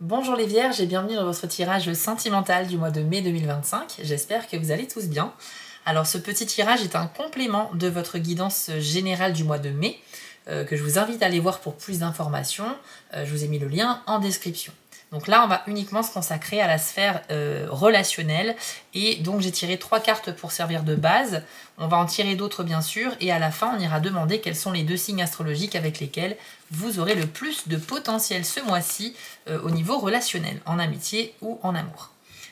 Bonjour les Vierges et bienvenue dans votre tirage sentimental du mois de mai 2025. J'espère que vous allez tous bien. Alors ce petit tirage est un complément de votre guidance générale du mois de mai que je vous invite à aller voir pour plus d'informations. Je vous ai mis le lien en description. Donc là, on va uniquement se consacrer à la sphère relationnelle et donc j'ai tiré 3 cartes pour servir de base. On va en tirer d'autres bien sûr et à la fin, on ira demander quels sont les 2 signes astrologiques avec lesquels vous aurez le plus de potentiel ce mois-ci au niveau relationnel, en amitié ou en amour.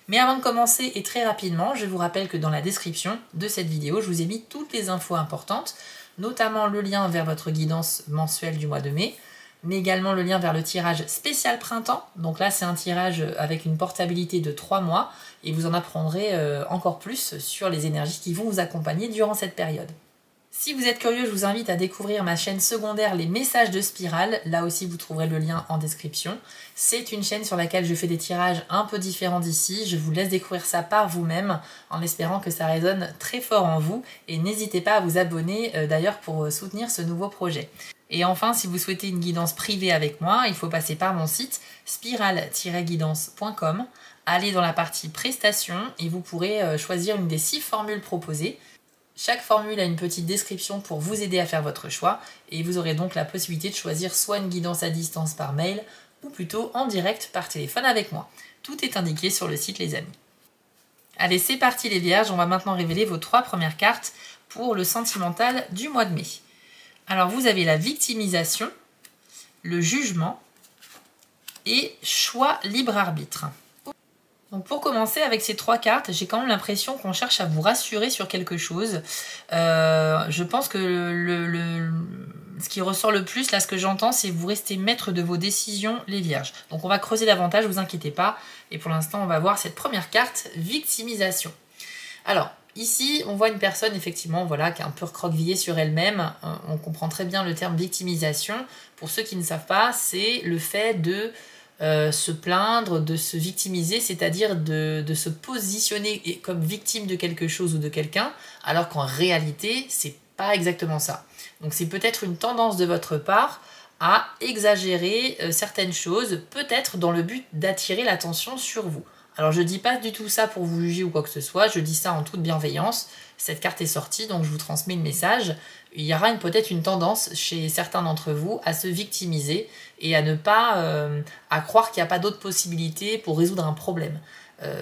Mais avant de commencer et très rapidement, je vous rappelle que dans la description de cette vidéo, je vous ai mis toutes les infos importantes, notamment le lien vers votre guidance mensuelle du mois de mai, mais également le lien vers le tirage spécial printemps. Donc là, c'est un tirage avec une portabilité de 3 mois et vous en apprendrez encore plus sur les énergies qui vont vous accompagner durant cette période. Si vous êtes curieux, je vous invite à découvrir ma chaîne secondaire Les Messages de Spirale. Là aussi, vous trouverez le lien en description. C'est une chaîne sur laquelle je fais des tirages un peu différents d'ici. Je vous laisse découvrir ça par vous-même en espérant que ça résonne très fort en vous. Et n'hésitez pas à vous abonner d'ailleurs pour soutenir ce nouveau projet. Et enfin, si vous souhaitez une guidance privée avec moi, il faut passer par mon site spirale-guidance.com. Allez dans la partie prestations et vous pourrez choisir une des 6 formules proposées. Chaque formule a une petite description pour vous aider à faire votre choix et vous aurez donc la possibilité de choisir soit une guidance à distance par mail ou plutôt en direct par téléphone avec moi. Tout est indiqué sur le site les amis. Allez, c'est parti les Vierges, on va maintenant révéler vos 3 premières cartes pour le sentimental du mois de mai. Alors vous avez la victimisation, le jugement et choix libre arbitre. Donc pour commencer avec ces 3 cartes, j'ai quand même l'impression qu'on cherche à vous rassurer sur quelque chose. Je pense que ce qui ressort le plus, là ce que j'entends, c'est que vous restez maître de vos décisions les Vierges. Donc on va creuser davantage, vous inquiétez pas. Et pour l'instant, on va voir cette première carte, victimisation. Alors, ici, on voit une personne effectivement voilà, qui est un peu recroquevillée sur elle-même. On comprend très bien le terme victimisation. Pour ceux qui ne savent pas, c'est le fait de se plaindre, de se victimiser, c'est-à-dire de se positionner comme victime de quelque chose ou de quelqu'un, alors qu'en réalité, c'est pas exactement ça. Donc c'est peut-être une tendance de votre part à exagérer certaines choses, peut-être dans le but d'attirer l'attention sur vous. Alors je dis pas du tout ça pour vous juger ou quoi que ce soit, je dis ça en toute bienveillance. Cette carte est sortie, donc je vous transmets le message. Il y aura peut-être une tendance chez certains d'entre vous à se victimiser et à ne pas à croire qu'il n'y a pas d'autre possibilité pour résoudre un problème.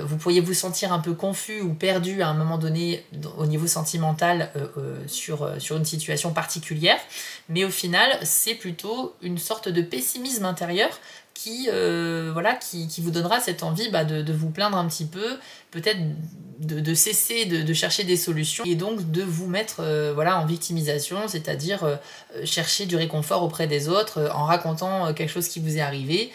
Vous pourriez vous sentir un peu confus ou perdu à un moment donné au niveau sentimental sur une situation particulière, mais au final, c'est plutôt une sorte de pessimisme intérieur qui vous donnera cette envie de vous plaindre un petit peu, peut-être de cesser de chercher des solutions et donc de vous mettre en victimisation, c'est-à-dire chercher du réconfort auprès des autres en racontant quelque chose qui vous est arrivé,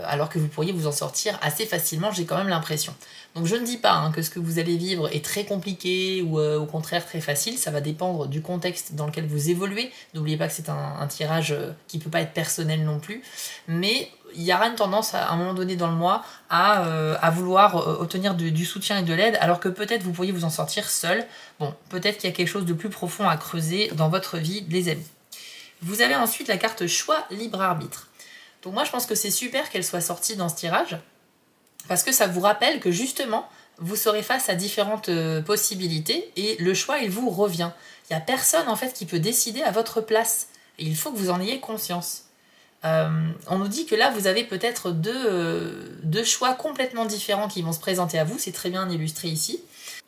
alors que vous pourriez vous en sortir assez facilement, j'ai quand même l'impression. Donc je ne dis pas que ce que vous allez vivre est très compliqué ou au contraire très facile, ça va dépendre du contexte dans lequel vous évoluez. N'oubliez pas que c'est un tirage qui ne peut pas être personnel non plus, mais il y aura une tendance à un moment donné dans le mois à vouloir obtenir du soutien et de l'aide, alors que peut-être vous pourriez vous en sortir seul. Bon, peut-être qu'il y a quelque chose de plus profond à creuser dans votre vie, les amis. Vous avez ensuite la carte choix libre arbitre. Donc moi je pense que c'est super qu'elle soit sortie dans ce tirage, parce que ça vous rappelle que justement, vous serez face à différentes possibilités et le choix il vous revient. Il n'y a personne en fait qui peut décider à votre place et il faut que vous en ayez conscience. On nous dit que là vous avez peut-être deux choix complètement différents qui vont se présenter à vous, c'est très bien illustré ici,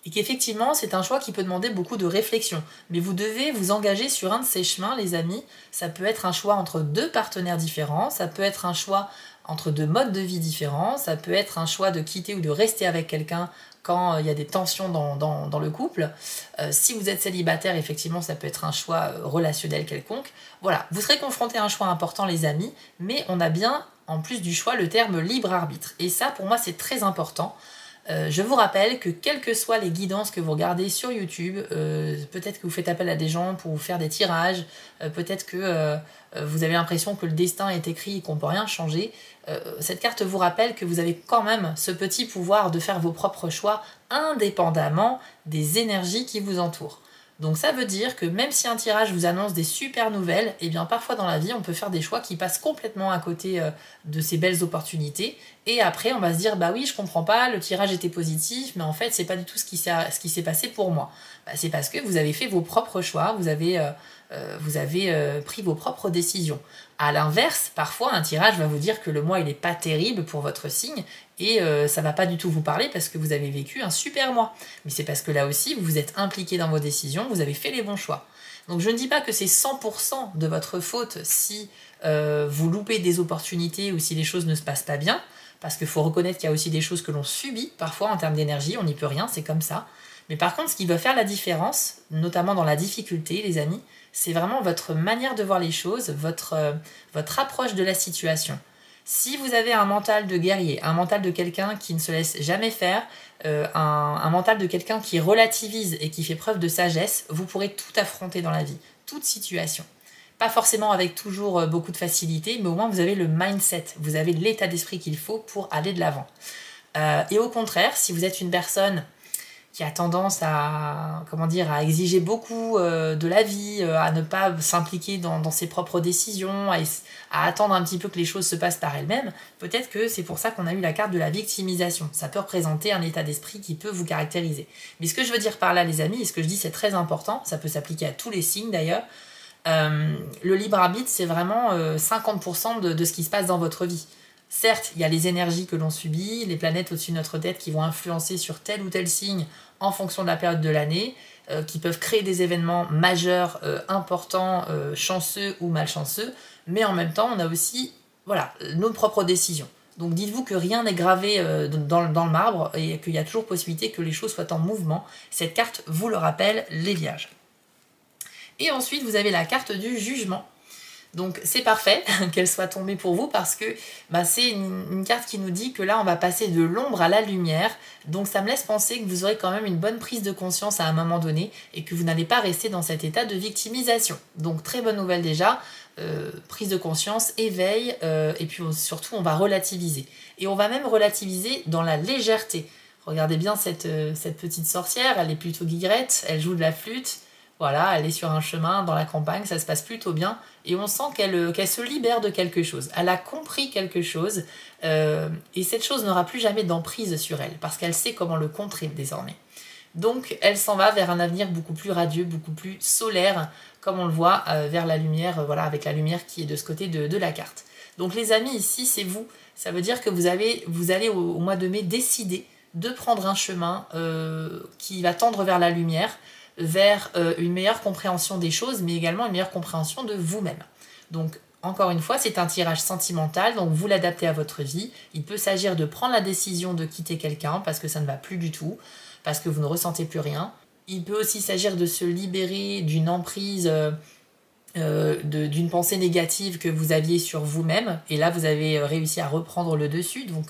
et qu'effectivement c'est un choix qui peut demander beaucoup de réflexion, mais vous devez vous engager sur un de ces chemins les amis. Ça peut être un choix entre 2 partenaires différents, ça peut être un choix entre 2 modes de vie différents, ça peut être un choix de quitter ou de rester avec quelqu'un quand il y a des tensions dans le couple. Si vous êtes célibataire, effectivement, ça peut être un choix relationnel quelconque. Voilà, vous serez confronté à un choix important, les amis, mais on a bien, en plus du choix, le terme libre arbitre. Et ça, pour moi, c'est très important. Je vous rappelle que quelles que soient les guidances que vous regardez sur YouTube, peut-être que vous faites appel à des gens pour vous faire des tirages, peut-être que vous avez l'impression que le destin est écrit et qu'on ne peut rien changer. Cette carte vous rappelle que vous avez quand même ce petit pouvoir de faire vos propres choix indépendamment des énergies qui vous entourent. Donc ça veut dire que même si un tirage vous annonce des super nouvelles, et bien parfois dans la vie on peut faire des choix qui passent complètement à côté de ces belles opportunités. Et après on va se dire bah oui je comprends pas, le tirage était positif, mais en fait c'est pas du tout ce qui s'est passé pour moi. Bah, c'est parce que vous avez fait vos propres choix, vous avez pris vos propres décisions. À l'inverse, parfois un tirage va vous dire que le mois il est pas terrible pour votre signe et ça va pas du tout vous parler parce que vous avez vécu un super mois. Mais c'est parce que là aussi vous vous êtes impliqué dans vos décisions, vous avez fait les bons choix. Donc je ne dis pas que c'est 100% de votre faute si vous loupez des opportunités ou si les choses ne se passent pas bien, parce qu'il faut reconnaître qu'il y a aussi des choses que l'on subit parfois en termes d'énergie, on n'y peut rien, c'est comme ça. Mais par contre, ce qui va faire la différence, notamment dans la difficulté, les amis, c'est vraiment votre manière de voir les choses, votre approche de la situation. Si vous avez un mental de guerrier, un mental de quelqu'un qui ne se laisse jamais faire, un mental de quelqu'un qui relativise et qui fait preuve de sagesse, vous pourrez tout affronter dans la vie, toute situation. Pas forcément avec toujours beaucoup de facilité, mais au moins vous avez le mindset, vous avez l'état d'esprit qu'il faut pour aller de l'avant. Et au contraire, si vous êtes une personne qui a tendance à exiger beaucoup de la vie, à ne pas s'impliquer dans ses propres décisions, à attendre un petit peu que les choses se passent par elles-mêmes, peut-être que c'est pour ça qu'on a eu la carte de la victimisation. Ça peut représenter un état d'esprit qui peut vous caractériser. Mais ce que je veux dire par là, les amis, et ce que je dis c'est très important, ça peut s'appliquer à tous les signes d'ailleurs, le libre arbitre c'est vraiment 50% de ce qui se passe dans votre vie. Certes, il y a les énergies que l'on subit, les planètes au-dessus de notre tête qui vont influencer sur tel ou tel signe en fonction de la période de l'année, qui peuvent créer des événements majeurs, importants, chanceux ou malchanceux, mais en même temps, on a aussi nos propres décisions. Donc dites-vous que rien n'est gravé dans le marbre et qu'il y a toujours possibilité que les choses soient en mouvement. Cette carte vous le rappelle, les Vierges. Et ensuite, vous avez la carte du jugement. Donc c'est parfait qu'elle soit tombée pour vous parce que c'est une carte qui nous dit que là on va passer de l'ombre à la lumière. Donc ça me laisse penser que vous aurez quand même une bonne prise de conscience à un moment donné et que vous n'allez pas rester dans cet état de victimisation. Donc très bonne nouvelle déjà, prise de conscience, éveil et puis surtout on va relativiser. Et on va même relativiser dans la légèreté. Regardez bien cette petite sorcière, elle est plutôt guillerette, elle joue de la flûte. Voilà, elle est sur un chemin dans la campagne, ça se passe plutôt bien et on sent qu'elle se libère de quelque chose. Elle a compris quelque chose et cette chose n'aura plus jamais d'emprise sur elle parce qu'elle sait comment le contrer désormais. Donc elle s'en va vers un avenir beaucoup plus radieux, beaucoup plus solaire, comme on le voit vers la lumière, avec la lumière qui est de ce côté de la carte. Donc les amis, ici c'est vous. Ça veut dire que vous allez au mois de mai décider de prendre un chemin qui va tendre vers la lumière, vers une meilleure compréhension des choses, mais également une meilleure compréhension de vous-même. Donc, encore une fois, c'est un tirage sentimental, donc vous l'adaptez à votre vie. Il peut s'agir de prendre la décision de quitter quelqu'un parce que ça ne va plus du tout, parce que vous ne ressentez plus rien. Il peut aussi s'agir de se libérer d'une emprise, d'une pensée négative que vous aviez sur vous-même, et là vous avez réussi à reprendre le dessus, donc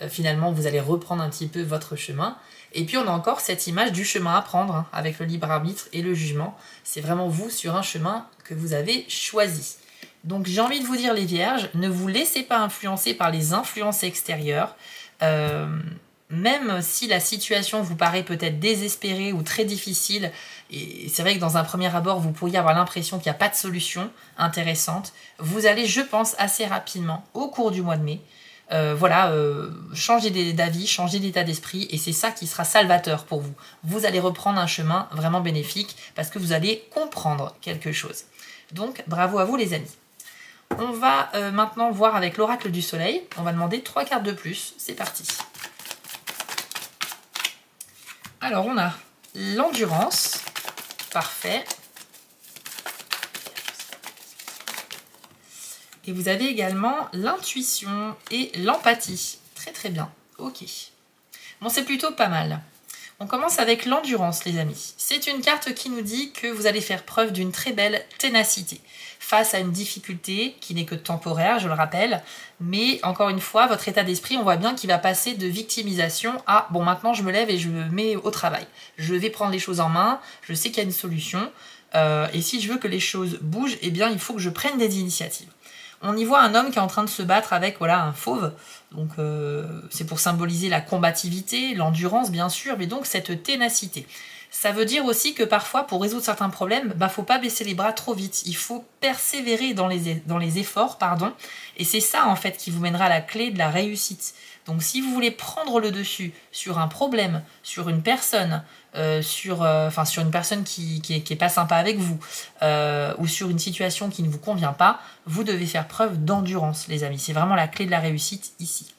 finalement vous allez reprendre un petit peu votre chemin. Et puis on a encore cette image du chemin à prendre, avec le libre arbitre et le jugement. C'est vraiment vous sur un chemin que vous avez choisi. Donc j'ai envie de vous dire les Vierges, ne vous laissez pas influencer par les influences extérieures. Même si la situation vous paraît peut-être désespérée ou très difficile, et c'est vrai que dans un premier abord vous pourriez avoir l'impression qu'il n'y a pas de solution intéressante, vous allez, je pense, assez rapidement, au cours du mois de mai, changer d'avis, changer d'état d'esprit, et c'est ça qui sera salvateur pour vous. Vous allez reprendre un chemin vraiment bénéfique parce que vous allez comprendre quelque chose. Donc bravo à vous les amis. On va maintenant voir avec l'oracle du soleil. On va demander 3 cartes de plus. C'est parti. Alors on a l'endurance. Parfait. Et vous avez également l'intuition et l'empathie. Très très bien. Ok. Bon, c'est plutôt pas mal. On commence avec l'endurance, les amis. C'est une carte qui nous dit que vous allez faire preuve d'une très belle ténacité face à une difficulté qui n'est que temporaire, je le rappelle. Mais encore une fois, votre état d'esprit, on voit bien qu'il va passer de victimisation à « bon, maintenant je me lève et je me mets au travail. Je vais prendre les choses en main, je sais qu'il y a une solution. Et si je veux que les choses bougent, eh bien, il faut que je prenne des initiatives. » On y voit un homme qui est en train de se battre avec un fauve. Donc c'est pour symboliser la combativité, l'endurance bien sûr, mais donc cette ténacité. Ça veut dire aussi que parfois, pour résoudre certains problèmes, faut pas baisser les bras trop vite. Il faut persévérer dans les efforts, pardon. Et c'est ça, en fait, qui vous mènera à la clé de la réussite. Donc, si vous voulez prendre le dessus sur un problème, sur une personne, sur une personne qui est pas sympa avec vous, ou sur une situation qui ne vous convient pas, vous devez faire preuve d'endurance, les amis. C'est vraiment la clé de la réussite ici.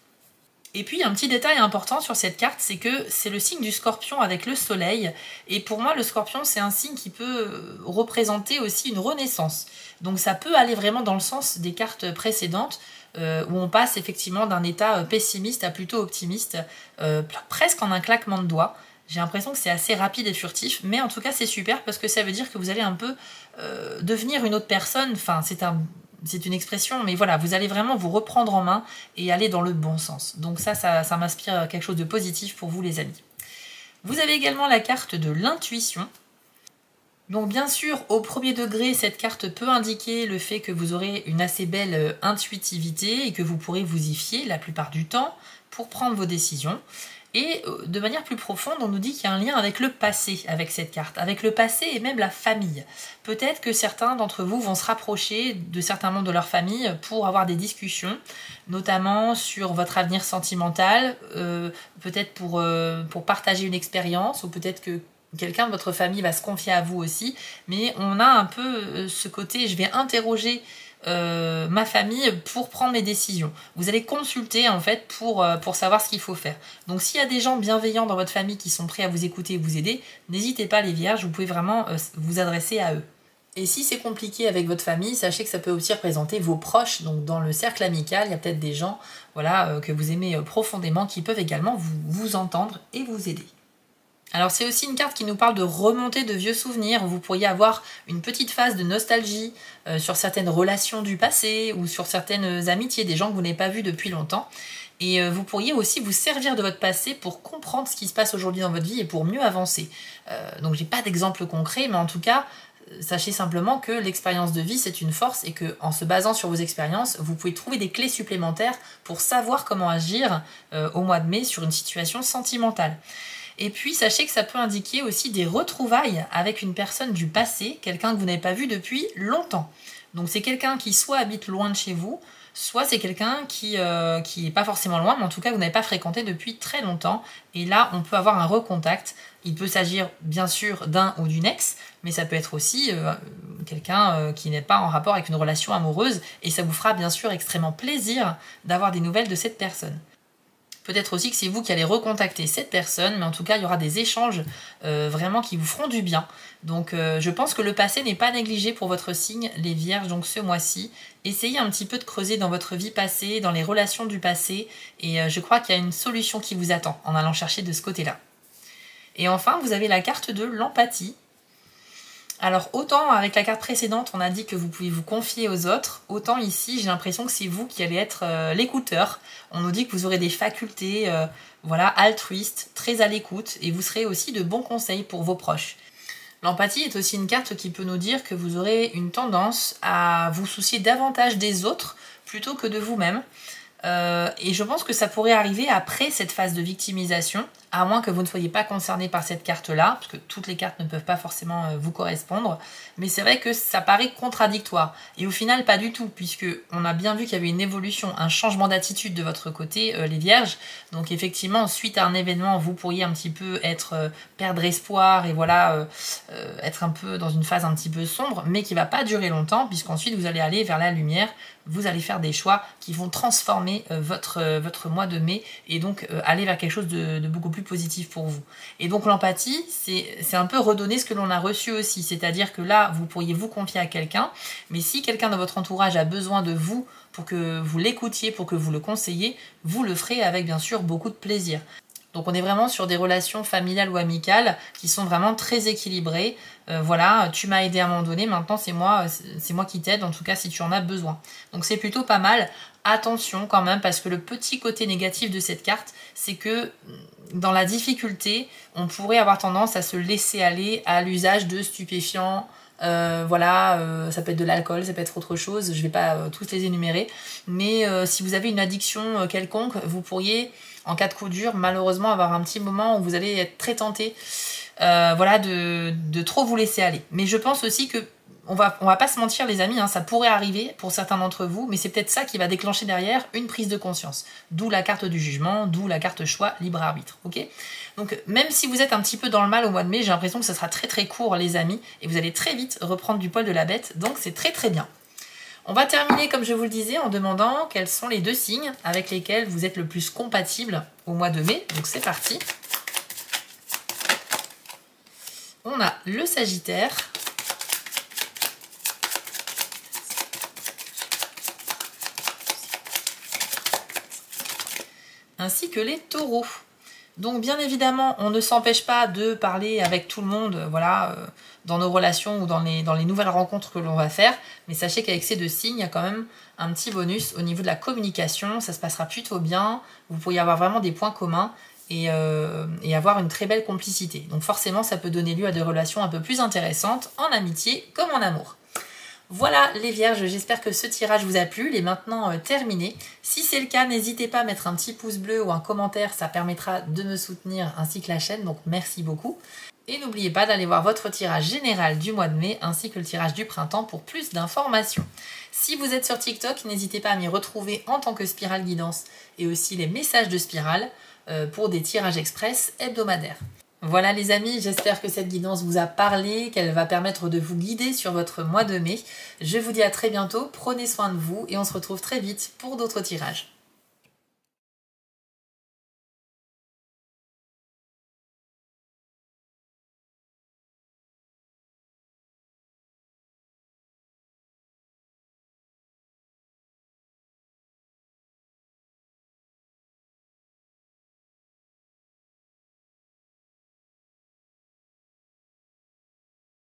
Et puis un petit détail important sur cette carte, c'est que c'est le signe du Scorpion avec le soleil. Et pour moi, le Scorpion, c'est un signe qui peut représenter aussi une renaissance. Donc ça peut aller vraiment dans le sens des cartes précédentes, où on passe effectivement d'un état pessimiste à plutôt optimiste, presque en un claquement de doigts. J'ai l'impression que c'est assez rapide et furtif, mais en tout cas c'est super parce que ça veut dire que vous allez un peu devenir une autre personne. Enfin, c'est une expression, mais voilà, vous allez vraiment vous reprendre en main et aller dans le bon sens. Donc ça m'inspire quelque chose de positif pour vous, les amis. Vous avez également la carte de l'intuition. Donc bien sûr, au premier degré, cette carte peut indiquer le fait que vous aurez une assez belle intuitivité et que vous pourrez vous y fier la plupart du temps pour prendre vos décisions. Et de manière plus profonde, on nous dit qu'il y a un lien avec le passé, avec cette carte, avec le passé et même la famille. Peut-être que certains d'entre vous vont se rapprocher de certains membres de leur famille pour avoir des discussions, notamment sur votre avenir sentimental, peut-être pour partager une expérience, ou peut-être que quelqu'un de votre famille va se confier à vous aussi. Mais on a un peu ce côté, je vais interroger ma famille pour prendre mes décisions. Vous allez consulter en fait pour savoir ce qu'il faut faire. Donc s'il y a des gens bienveillants dans votre famille qui sont prêts à vous écouter et vous aider, n'hésitez pas, les vierges, vous pouvez vraiment vous adresser à eux. Et si c'est compliqué avec votre famille, sachez que ça peut aussi représenter vos proches. Donc dans le cercle amical, il y a peut-être des gens que vous aimez profondément qui peuvent également vous entendre et vous aider. Alors c'est aussi une carte qui nous parle de remontée de vieux souvenirs. Vous pourriez avoir une petite phase de nostalgie sur certaines relations du passé ou sur certaines amitiés, des gens que vous n'avez pas vus depuis longtemps. Et vous pourriez aussi vous servir de votre passé pour comprendre ce qui se passe aujourd'hui dans votre vie et pour mieux avancer. Donc j'ai pas d'exemple concret, mais en tout cas, sachez simplement que l'expérience de vie, c'est une force et qu'en se basant sur vos expériences, vous pouvez trouver des clés supplémentaires pour savoir comment agir au mois de mai sur une situation sentimentale. Et puis, sachez que ça peut indiquer aussi des retrouvailles avec une personne du passé, quelqu'un que vous n'avez pas vu depuis longtemps. Donc, c'est quelqu'un qui soit habite loin de chez vous, soit c'est quelqu'un qui est pas forcément loin, mais en tout cas, vous n'avez pas fréquenté depuis très longtemps. Et là, on peut avoir un recontact. Il peut s'agir, bien sûr, d'un ou d'une ex, mais ça peut être aussi quelqu'un qui n'est pas en rapport avec une relation amoureuse. Et ça vous fera, bien sûr, extrêmement plaisir d'avoir des nouvelles de cette personne. Peut-être aussi que c'est vous qui allez recontacter cette personne, mais en tout cas, il y aura des échanges vraiment qui vous feront du bien. Donc, je pense que le passé n'est pas négligé pour votre signe, les vierges, donc ce mois-ci. Essayez un petit peu de creuser dans votre vie passée, dans les relations du passé, et je crois qu'il y a une solution qui vous attend en allant chercher de ce côté-là. Et enfin, vous avez la carte de l'empathie. Alors autant avec la carte précédente on a dit que vous pouvez vous confier aux autres, autant ici j'ai l'impression que c'est vous qui allez être l'écouteur. On nous dit que vous aurez des facultés altruistes, très à l'écoute, et vous serez aussi de bons conseils pour vos proches. L'empathie est aussi une carte qui peut nous dire que vous aurez une tendance à vous soucier davantage des autres plutôt que de vous-même. Et je pense que ça pourrait arriver après cette phase de victimisation, à moins que vous ne soyez pas concerné par cette carte-là, parce que toutes les cartes ne peuvent pas forcément vous correspondre, mais c'est vrai que ça paraît contradictoire. Et au final, pas du tout, puisque on a bien vu qu'il y avait une évolution, un changement d'attitude de votre côté, les vierges. Donc effectivement, suite à un événement, vous pourriez un petit peu perdre espoir et être un peu dans une phase un petit peu sombre, mais qui va pas durer longtemps, puisqu'ensuite vous allez aller vers la lumière, vous allez faire des choix qui vont transformer votre mois de mai et donc aller vers quelque chose de beaucoup plus positif pour vous. Et donc l'empathie, c'est un peu redonner ce que l'on a reçu aussi, c'est-à-dire que là, vous pourriez vous confier à quelqu'un, mais si quelqu'un dans votre entourage a besoin de vous pour que vous l'écoutiez, pour que vous le conseillez, vous le ferez avec bien sûr beaucoup de plaisir. Donc on est vraiment sur des relations familiales ou amicales qui sont vraiment très équilibrées. Tu m'as aidé à un moment donné, maintenant c'est moi qui t'aide, en tout cas si tu en as besoin. Donc c'est plutôt pas mal. Attention quand même, parce que le petit côté négatif de cette carte, c'est que dans la difficulté, on pourrait avoir tendance à se laisser aller à l'usage de stupéfiants. Ça peut être de l'alcool, ça peut être autre chose, je vais pas tous les énumérer. Mais si vous avez une addiction quelconque, vous pourriez, en cas de coup dur, malheureusement avoir un petit moment où vous allez être très tenté voilà, de trop vous laisser aller. Mais je pense aussi que on va pas se mentir les amis, hein, ça pourrait arriver pour certains d'entre vous, mais c'est peut-être ça qui va déclencher derrière une prise de conscience. D'où la carte du jugement, d'où la carte choix, libre arbitre, ok? Donc même si vous êtes un petit peu dans le mal au mois de mai, j'ai l'impression que ça sera très très court les amis, et vous allez très vite reprendre du poil de la bête, donc c'est très très bien. On va terminer comme je vous le disais en demandant quels sont les 2 signes avec lesquels vous êtes le plus compatible au mois de mai, donc c'est parti. On a le Sagittaire, ainsi que les Taureaux. Donc bien évidemment, on ne s'empêche pas de parler avec tout le monde, voilà, dans nos relations ou dans les nouvelles rencontres que l'on va faire, mais sachez qu'avec ces 2 signes, il y a quand même un petit bonus au niveau de la communication, ça se passera plutôt bien, vous pourriez avoir vraiment des points communs et avoir une très belle complicité. Donc forcément, ça peut donner lieu à des relations un peu plus intéressantes, en amitié comme en amour. Voilà les vierges, j'espère que ce tirage vous a plu, il est maintenant terminé. Si c'est le cas, n'hésitez pas à mettre un petit pouce bleu ou un commentaire, ça permettra de me soutenir ainsi que la chaîne, donc merci beaucoup. Et n'oubliez pas d'aller voir votre tirage général du mois de mai ainsi que le tirage du printemps pour plus d'informations. Si vous êtes sur TikTok, n'hésitez pas à m'y retrouver en tant que Spirale Guidance et aussi les messages de Spirale pour des tirages express hebdomadaires. Voilà les amis, j'espère que cette guidance vous a parlé, qu'elle va permettre de vous guider sur votre mois de mai. Je vous dis à très bientôt, prenez soin de vous et on se retrouve très vite pour d'autres tirages.